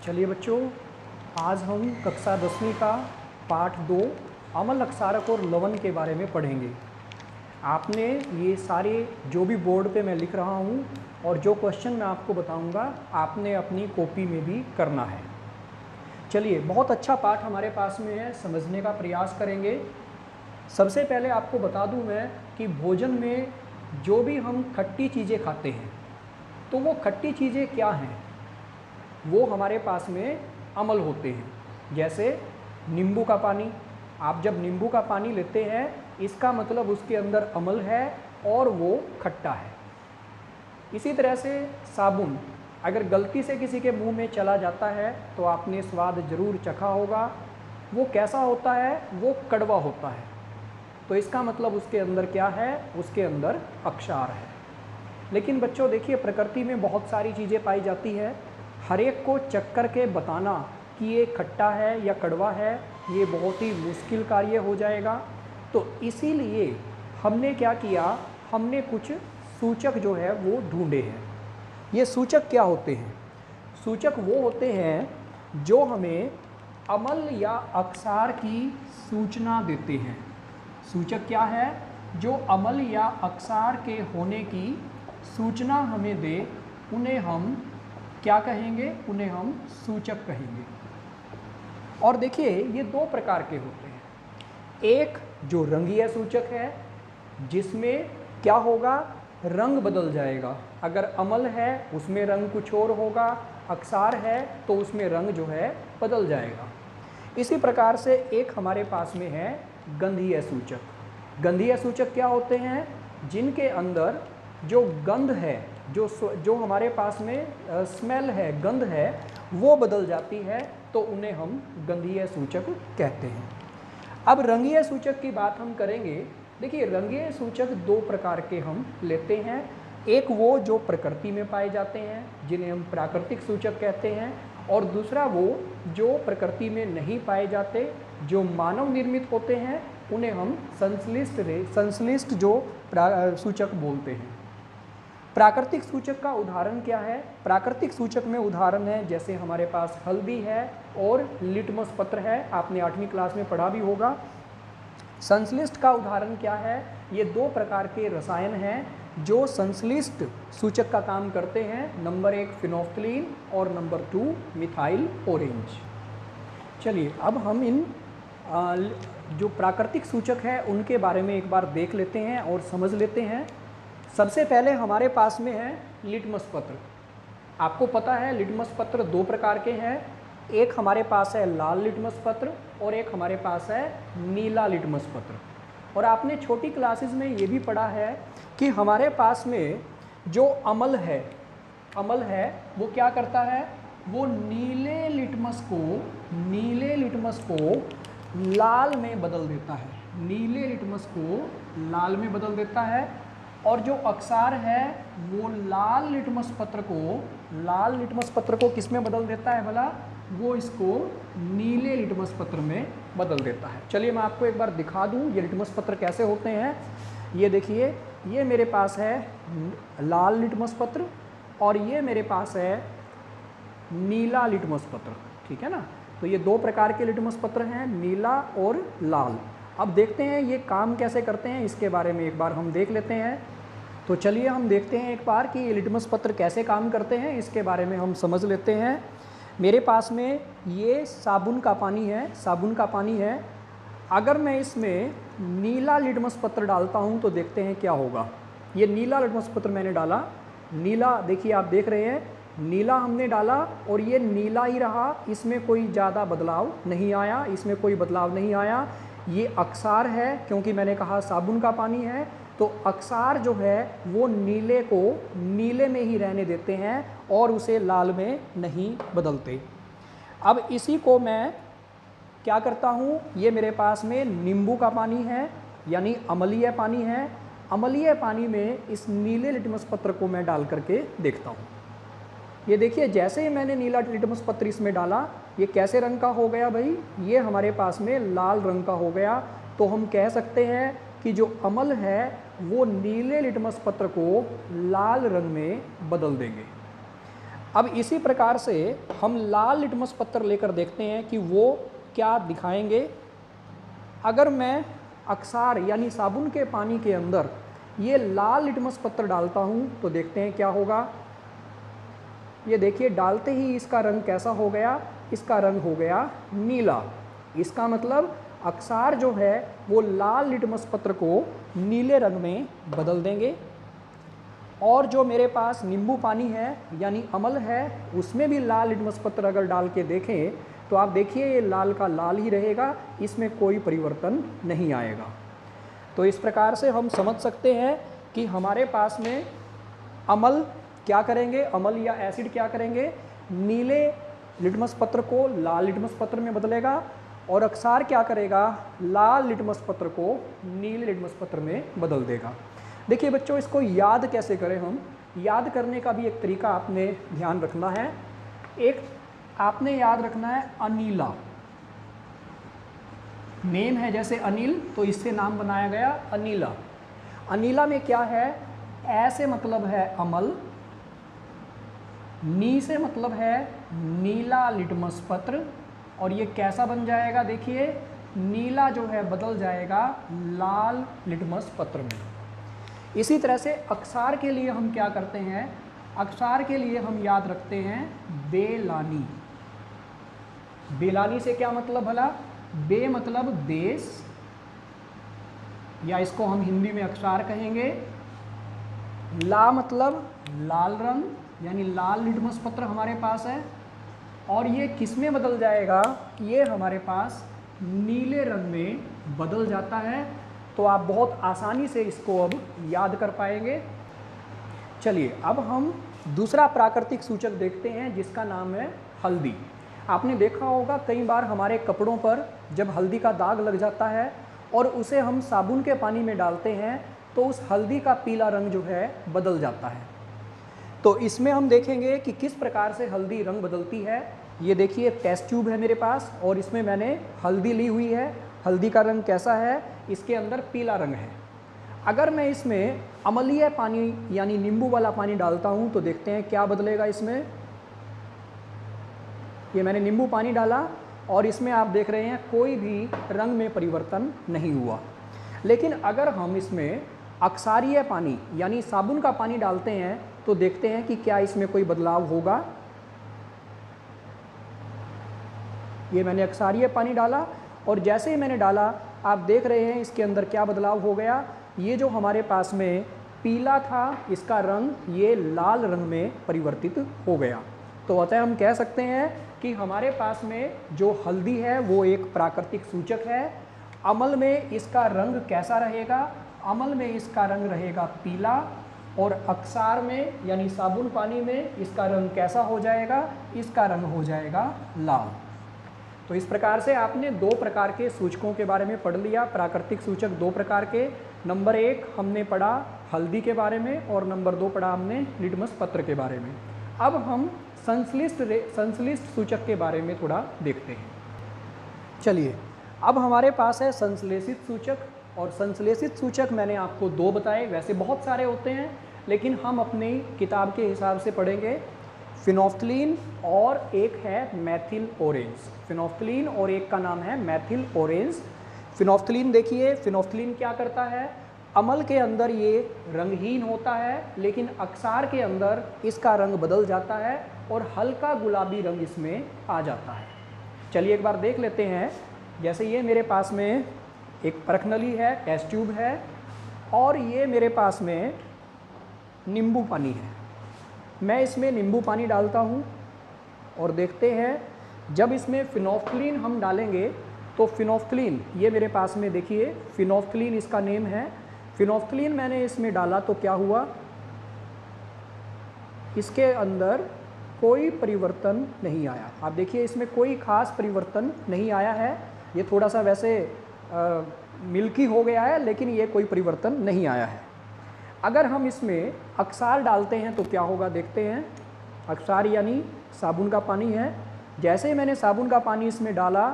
चलिए बच्चों, आज हम कक्षा 10वीं का पाठ 2 अम्ल अक्षारक और लवण के बारे में पढ़ेंगे। आपने ये सारे जो भी बोर्ड पे मैं लिख रहा हूँ और जो क्वेश्चन मैं आपको बताऊँगा आपने अपनी कॉपी में भी करना है। चलिए, बहुत अच्छा पाठ हमारे पास में है, समझने का प्रयास करेंगे। सबसे पहले आपको बता दूं मैं कि भोजन में जो भी हम खट्टी चीज़ें खाते हैं तो वो खट्टी चीज़ें क्या हैं, वो हमारे पास में अम्ल होते हैं। जैसे नींबू का पानी, आप जब नींबू का पानी लेते हैं इसका मतलब उसके अंदर अम्ल है और वो खट्टा है। इसी तरह से साबुन अगर गलती से किसी के मुंह में चला जाता है तो आपने स्वाद जरूर चखा होगा, वो कैसा होता है, वो कड़वा होता है। तो इसका मतलब उसके अंदर क्या है, उसके अंदर अक्षार है। लेकिन बच्चों देखिए, प्रकृति में बहुत सारी चीज़ें पाई जाती है, हर एक को चख कर के बताना कि ये खट्टा है या कड़वा है ये बहुत ही मुश्किल कार्य हो जाएगा। तो इसीलिए हमने क्या किया, हमने कुछ सूचक जो है वो ढूंढे हैं। ये सूचक क्या होते हैं? सूचक वो होते हैं जो हमें अम्ल या अक्षार की सूचना देते हैं। सूचक क्या है? जो अम्ल या अक्षार के होने की सूचना हमें दे उन्हें हम क्या कहेंगे? उन्हें हम सूचक कहेंगे। और देखिए, ये दो प्रकार के होते हैं। एक जो रंगीय सूचक है जिसमें क्या होगा, रंग बदल जाएगा। अगर अम्ल है उसमें रंग कुछ और होगा, अक्षार है तो उसमें रंग जो है बदल जाएगा। इसी प्रकार से एक हमारे पास में है गंधीय सूचक। गंधीय सूचक क्या होते हैं? जिनके अंदर जो गंध है, जो हमारे पास में स्मेल है, गंध है, वो बदल जाती है तो उन्हें हम गंधीय सूचक कहते हैं। अब रंगीय सूचक की बात हम करेंगे। देखिए, रंगीय सूचक दो प्रकार के हम लेते हैं। एक वो जो प्रकृति में पाए जाते हैं जिन्हें हम प्राकृतिक सूचक कहते हैं, और दूसरा वो जो प्रकृति में नहीं पाए जाते, जो मानव निर्मित होते हैं, उन्हें हम संश्लिष्ट जो सूचक बोलते हैं। प्राकृतिक सूचक का उदाहरण क्या है? प्राकृतिक सूचक में उदाहरण है जैसे हमारे पास हल्दी है और लिटमस पत्र है, आपने 8वीं क्लास में पढ़ा भी होगा। संश्लिष्ट का उदाहरण क्या है? ये दो प्रकार के रसायन हैं जो संश्लिष्ट सूचक का काम करते हैं। नंबर 1 फिनोफ्थलीन और नंबर 2 मिथाइल ऑरेंज। चलिए, अब हम इन जो प्राकृतिक सूचक है उनके बारे में एक बार देख लेते हैं और समझ लेते हैं। सबसे पहले हमारे पास में है लिटमस पत्र। आपको पता है लिटमस पत्र दो प्रकार के हैं। एक हमारे पास है लाल लिटमस पत्र और एक हमारे पास है नीला लिटमस पत्र। और आपने छोटी क्लासेस में ये भी पढ़ा है कि हमारे पास में जो अम्ल है वो क्या करता है, वो नीले लिटमस को लाल में बदल देता है। नीले लिटमस को लाल में बदल देता है। और जो अक्षार है वो लाल लिटमस पत्र को किस में बदल देता है भला? वो इसको नीले लिटमस पत्र में बदल देता है। चलिए, मैं आपको एक बार दिखा दूं ये लिटमस पत्र कैसे होते हैं। ये देखिए, ये मेरे पास है लाल लिटमस पत्र और ये मेरे पास है नीला लिटमस पत्र, ठीक है ना। तो ये दो प्रकार के लिटमस पत्र हैं, नीला और लाल। अब देखते हैं ये काम कैसे करते हैं, इसके बारे में एक बार हम देख लेते हैं। तो चलिए हम देखते हैं एक बार कि ये लिटमस पत्र कैसे काम करते हैं, इसके बारे में हम समझ लेते हैं। मेरे पास में ये साबुन का पानी है। अगर मैं इसमें नीला लिटमस पत्र डालता हूँ तो देखते हैं क्या होगा। ये नीला लिटमस पत्र मैंने डाला, नीला देखिए, आप देख रहे हैं, नीला हमने डाला और ये नीला ही रहा, इसमें कोई ज़्यादा बदलाव नहीं आया। ये अक्षार है, क्योंकि मैंने कहा साबुन का पानी है, तो अक्षार जो है वो नीले को नीले में ही रहने देते हैं और उसे लाल में नहीं बदलते। अब इसी को मैं क्या करता हूँ, ये मेरे पास में नींबू का पानी है यानी अम्लीय पानी है। अम्लीय पानी में इस नीले लिटमस पत्र को मैं डाल करके देखता हूँ। ये देखिए, जैसे ही मैंने नीला लिटमस पत्र इसमें डाला, ये कैसे रंग का हो गया भाई? ये हमारे पास में लाल रंग का हो गया। तो हम कह सकते हैं कि जो अम्ल है वो नीले लिटमस पत्र को लाल रंग में बदल देंगे। अब इसी प्रकार से हम लाल लिटमस पत्र लेकर देखते हैं कि वो क्या दिखाएंगे। अगर मैं अक्सार यानी साबुन के पानी के अंदर ये लाल लिटमस पत्र डालता हूँ तो देखते हैं क्या होगा। ये देखिए, डालते ही इसका रंग कैसा हो गया, इसका रंग हो गया नीला। इसका मतलब अक्सार जो है वो लाल लिटमस पत्र को नीले रंग में बदल देंगे। और जो मेरे पास नींबू पानी है यानी अमल है, उसमें भी लाल लिटमस पत्र अगर डाल के देखें तो आप देखिए ये लाल का लाल ही रहेगा, इसमें कोई परिवर्तन नहीं आएगा। तो इस प्रकार से हम समझ सकते हैं कि हमारे पास में अमल क्या करेंगे, अमल या एसिड क्या करेंगे, नीले लिटमस पत्र को लाल लिटमस पत्र में बदलेगा, और अक्सार क्या करेगा, लाल लिटमस पत्र को नीले लिटमस पत्र में बदल देगा। देखिए बच्चों, इसको याद कैसे करें हम, याद करने का भी एक तरीका आपने ध्यान रखना है। एक आपने याद रखना है अनीला, नेम है जैसे अनिल, तो इससे नाम बनाया गया अनीला। अनीला में क्या है, ए से मतलब है अमल, नी से मतलब है नीला लिटमस पत्र, और ये कैसा बन जाएगा, देखिए नीला जो है बदल जाएगा लाल लिटमस पत्र में। इसी तरह से अक्सार के लिए हम क्या करते हैं, अक्सार के लिए हम याद रखते हैं बेलानी। बेलानी से क्या मतलब भला, बे मतलब देश, या इसको हम हिंदी में अक्सार कहेंगे। ला मतलब लाल रंग, यानी लाल लिटमस पत्र हमारे पास है, और ये किस में बदल जाएगा, ये हमारे पास नीले रंग में बदल जाता है। तो आप बहुत आसानी से इसको अब याद कर पाएंगे। चलिए अब हम दूसरा प्राकृतिक सूचक देखते हैं जिसका नाम है हल्दी। आपने देखा होगा कई बार हमारे कपड़ों पर जब हल्दी का दाग लग जाता है और उसे हम साबुन के पानी में डालते हैं तो उस हल्दी का पीला रंग जो है बदल जाता है। तो इसमें हम देखेंगे कि किस प्रकार से हल्दी रंग बदलती है। ये देखिए टेस्ट ट्यूब है मेरे पास और इसमें मैंने हल्दी ली हुई है। हल्दी का रंग कैसा है, इसके अंदर पीला रंग है। अगर मैं इसमें अम्लीय पानी यानी नींबू वाला पानी डालता हूँ तो देखते हैं क्या बदलेगा इसमें। ये मैंने नींबू पानी डाला और इसमें आप देख रहे हैं कोई भी रंग में परिवर्तन नहीं हुआ। लेकिन अगर हम इसमें अक्सारीय पानी यानी साबुन का पानी डालते हैं तो देखते हैं कि क्या इसमें कोई बदलाव होगा। ये मैंने अक्सारीय पानी डाला और जैसे ही मैंने डाला आप देख रहे हैं इसके अंदर क्या बदलाव हो गया। ये जो हमारे पास में पीला था इसका रंग ये लाल रंग में परिवर्तित हो गया। तो अतः हम कह सकते हैं कि हमारे पास में जो हल्दी है वो एक प्राकृतिक सूचक है। अमल में इसका रंग कैसा रहेगा, अमल में इसका रंग रहेगा पीला और अक्सार में यानी साबुन पानी में इसका रंग कैसा हो जाएगा, इसका रंग हो जाएगा लाल। तो इस प्रकार से आपने दो प्रकार के सूचकों के बारे में पढ़ लिया। प्राकृतिक सूचक दो प्रकार के, नंबर 1 हमने पढ़ा हल्दी के बारे में और नंबर 2 पढ़ा हमने लिटमस पत्र के बारे में। अब हम संश्लिष्ट सूचक के बारे में थोड़ा देखते हैं। चलिए अब हमारे पास है संश्लेषित सूचक, और संश्लेषित सूचक मैंने आपको 2 बताए। वैसे बहुत सारे होते हैं लेकिन हम अपनी किताब के हिसाब से पढ़ेंगे। फिनोफ्थलीन और एक है मैथिल ऑरेंज। फिनोफ्थलीन और एक का नाम है मैथिल ऑरेंज। फिनोफ्थलीन देखिए, फिनोफ्थलीन क्या करता है, अमल के अंदर ये रंगहीन होता है लेकिन अक्सार के अंदर इसका रंग बदल जाता है और हल्का गुलाबी रंग इसमें आ जाता है। चलिए एक बार देख लेते हैं। जैसे ये मेरे पास में एक परखनली है, टेस्ट ट्यूब है, और ये मेरे पास में नींबू पानी है। मैं इसमें नींबू पानी डालता हूँ और देखते हैं जब इसमें फिनोफ्थलीन हम डालेंगे तो फिनोफ्थलीन ये मेरे पास में देखिए फिनोफ्थलीन इसका नेम है। फिनोफ्थलीन मैंने इसमें डाला तो क्या हुआ, इसके अंदर कोई परिवर्तन नहीं आया। आप देखिए इसमें कोई ख़ास परिवर्तन नहीं आया है। ये थोड़ा सा वैसे मिल्की हो गया है लेकिन ये कोई परिवर्तन नहीं आया है। अगर हम इसमें अक्सार डालते हैं तो क्या होगा देखते हैं। अक्सार यानी साबुन का पानी है। जैसे ही मैंने साबुन का पानी इसमें डाला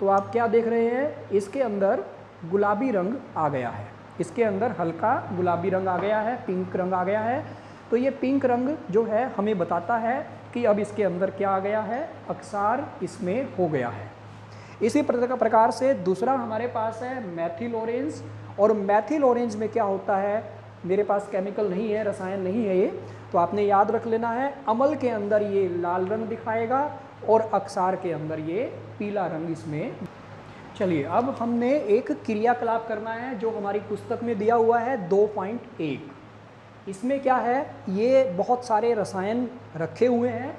तो आप क्या देख रहे हैं, इसके अंदर गुलाबी रंग आ गया है। इसके अंदर हल्का गुलाबी रंग आ गया है, पिंक रंग आ गया है। तो ये पिंक रंग जो है हमें बताता है कि अब इसके अंदर क्या आ गया है, अक्सार इसमें हो गया है। इसी प्रकार से दूसरा हमारे पास है मैथिल ऑरेंज, और मैथिल ऑरेंज में क्या होता है, मेरे पास केमिकल नहीं है, रसायन नहीं है ये, तो आपने याद रख लेना है, अम्ल के अंदर ये लाल रंग दिखाएगा और अक्सार के अंदर ये पीला रंग इसमें। चलिए अब हमने एक क्रियाकलाप करना है जो हमारी पुस्तक में दिया हुआ है 2.1। इसमें क्या है, ये बहुत सारे रसायन रखे हुए हैं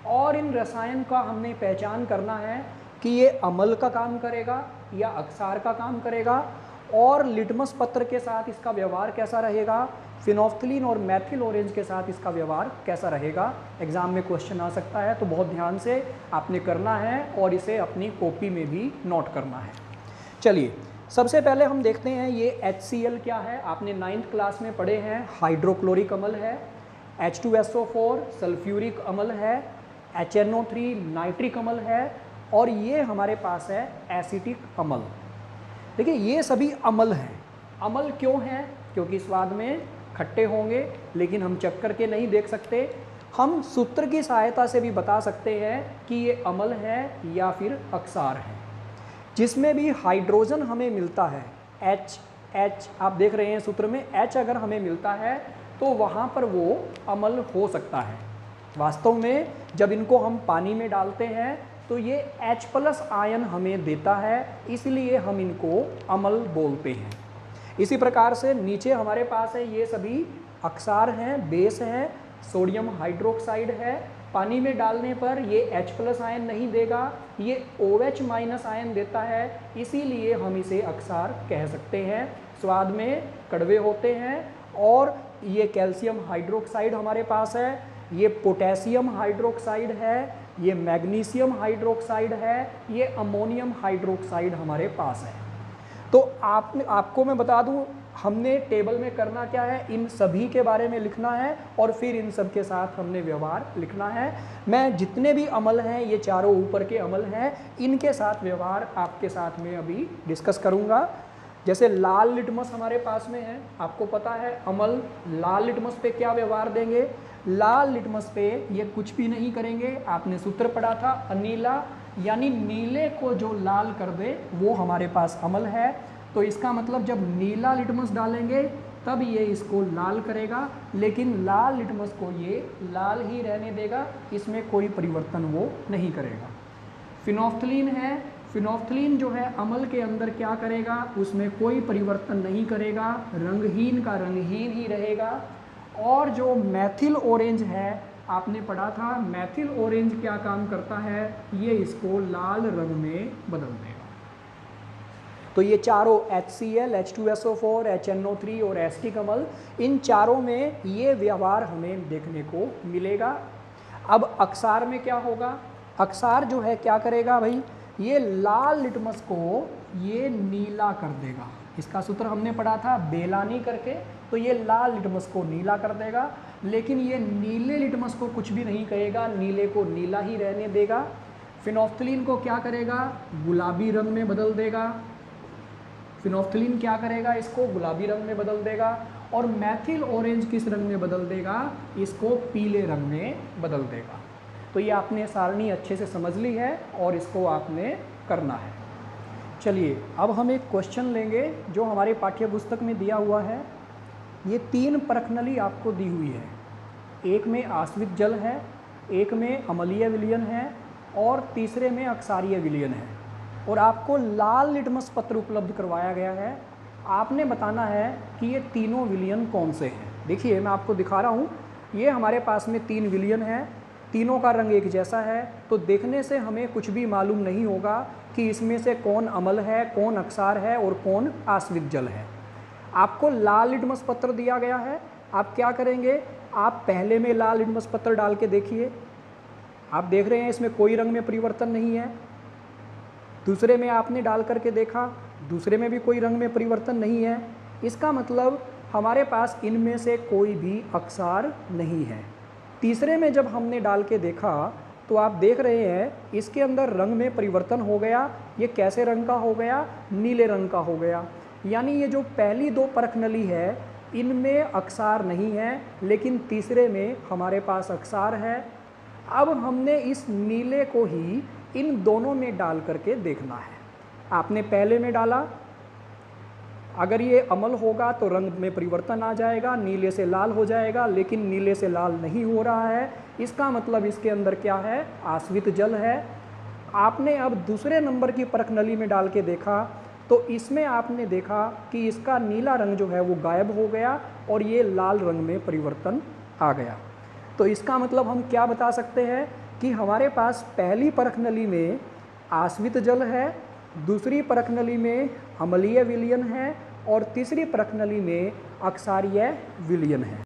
और इन रसायन का हमने पहचान करना है कि ये अम्ल का काम करेगा या अक्सार का काम करेगा, और लिटमस पत्र के साथ इसका व्यवहार कैसा रहेगा, फिनोफ्थलीन और मैथिल ऑरेंज के साथ इसका व्यवहार कैसा रहेगा। एग्जाम में क्वेश्चन आ सकता है, तो बहुत ध्यान से आपने करना है और इसे अपनी कॉपी में भी नोट करना है। चलिए सबसे पहले हम देखते हैं ये HCl क्या है। आपने 9th क्लास में पढ़े हैं, हाइड्रोक्लोरिक अम्ल है, H2SO4 सल्फ्यूरिक अम्ल है, HNO3 नाइट्रिक अम्ल है, और ये हमारे पास है एसिटिक अम्ल। देखिए ये सभी अम्ल हैं। अम्ल क्यों हैं, क्योंकि स्वाद में खट्टे होंगे, लेकिन हम चख करके नहीं देख सकते। हम सूत्र की सहायता से भी बता सकते हैं कि ये अम्ल है या फिर अक्सार है। जिसमें भी हाइड्रोजन हमें मिलता है, H आप देख रहे हैं सूत्र में H अगर हमें मिलता है तो वहाँ पर वो अम्ल हो सकता है। वास्तव में जब इनको हम पानी में डालते हैं तो ये H+ आयन हमें देता है, इसलिए हम इनको अम्ल बोलते हैं। इसी प्रकार से नीचे हमारे पास है, ये सभी अक्सार हैं, बेस हैं, सोडियम हाइड्रोक्साइड है। पानी में डालने पर ये H+ आयन नहीं देगा, ये OH- आयन देता है, इसीलिए हम इसे अक्सार कह सकते हैं। स्वाद में कड़वे होते हैं। और ये कैल्शियम हाइड्रोक्साइड हमारे पास है, ये पोटेशियम हाइड्रोक्साइड है, ये मैग्नीशियम हाइड्रोक्साइड है, ये अमोनियम हाइड्रोक्साइड हमारे पास है। तो आपको मैं बता दूं, हमने टेबल में करना क्या है, इन सभी के बारे में लिखना है और फिर इन सब के साथ हमने व्यवहार लिखना है। मैं जितने भी अम्ल हैं, ये चारों ऊपर के अम्ल हैं, इनके साथ व्यवहार आपके साथ में अभी डिस्कस करूंगा। जैसे लाल लिटमस हमारे पास में है, आपको पता है अम्ल लाल लिटमस पे क्या व्यवहार देंगे। लाल लिटमस पे ये कुछ भी नहीं करेंगे। आपने सूत्र पढ़ा था अनीला, यानी नीले को जो लाल कर दे वो हमारे पास अम्ल है। तो इसका मतलब जब नीला लिटमस डालेंगे तब ये इसको लाल करेगा, लेकिन लाल लिटमस को ये लाल ही रहने देगा, इसमें कोई परिवर्तन वो नहीं करेगा। फिनोफ्थलीन है, फिनोफ्थलीन जो है अम्ल के अंदर क्या करेगा, उसमें कोई परिवर्तन नहीं करेगा, रंगहीन का रंगहीन ही रहेगा। और जो मैथिल ऑरेंज है, आपने पढ़ा था मैथिल ऑरेंज क्या काम करता है, ये इसको लाल रंग में बदल देगा। तो ये चारों HCl, H2SO4, HNO3 और एसिटिक अम्ल, इन चारों में ये व्यवहार हमें देखने को मिलेगा। अब अक्सार में क्या होगा, अक्सार जो है क्या करेगा भाई, ये लाल लिटमस को ये नीला कर देगा। इसका सूत्र हमने पढ़ा था बेलानी करके, तो ये लाल लिटमस को नीला कर देगा, लेकिन ये नीले लिटमस को कुछ भी नहीं कहेगा, नीले को नीला ही रहने देगा। फिनोफ्थलीन को क्या करेगा, गुलाबी रंग में बदल देगा। फिनोफ्थलीन क्या करेगा, इसको गुलाबी रंग में बदल देगा। और मैथिल ऑरेंज किस रंग में बदल देगा, इसको पीले रंग में बदल देगा। तो ये आपने सारणी अच्छे से समझ ली है और इसको आपने करना है। चलिए अब हम एक क्वेश्चन लेंगे जो हमारे पाठ्य पुस्तक में दिया हुआ है। ये 3 परखनली आपको दी हुई है, एक में आश्रित जल है, एक में अम्लीय विलयन है और तीसरे में अक्सारीय विलयन है। और आपको लाल लिटमस पत्र उपलब्ध करवाया गया है। आपने बताना है कि ये तीनों विलयन कौन से हैं। देखिए मैं आपको दिखा रहा हूँ, ये हमारे पास में 3 विलयन है, तीनों का रंग एक जैसा है, तो देखने से हमें कुछ भी मालूम नहीं होगा कि इसमें से कौन अम्ल है, कौन अक्सार है और कौन आश्रित जल है। आपको लाल लिटमस पत्र दिया गया है, आप क्या करेंगे, आप पहले में लाल लिटमस पत्र डाल के देखिए, आप देख रहे हैं इसमें कोई रंग में परिवर्तन नहीं है। दूसरे में आपने डाल करके देखा, दूसरे में भी कोई रंग में परिवर्तन नहीं है। इसका मतलब हमारे पास इनमें से कोई भी अक्सार नहीं है। तीसरे में जब हमने डाल के देखा तो आप देख रहे हैं इसके अंदर रंग में परिवर्तन हो गया। ये कैसे रंग का हो गया, नीले रंग का हो गया। यानी ये जो पहली 2 परखनली है इनमें अक्सार नहीं है, लेकिन तीसरे में हमारे पास अक्सार है। अब हमने इस नीले को ही इन दोनों में डाल करके देखना है। आपने पहले में डाला, अगर ये अम्ल होगा तो रंग में परिवर्तन आ जाएगा, नीले से लाल हो जाएगा, लेकिन नीले से लाल नहीं हो रहा है, इसका मतलब इसके अंदर क्या है, आश्रित जल है। आपने अब दूसरे नंबर की परख नली में डाल के देखा तो इसमें आपने देखा कि इसका नीला रंग जो है वो गायब हो गया और ये लाल रंग में परिवर्तन आ गया। तो इसका मतलब हम क्या बता सकते हैं कि हमारे पास पहली परख नली में आश्रित जल है, दूसरी परख नली में अम्लीय विलयन है और तीसरी परख नली में अक्षारीय विलयन है।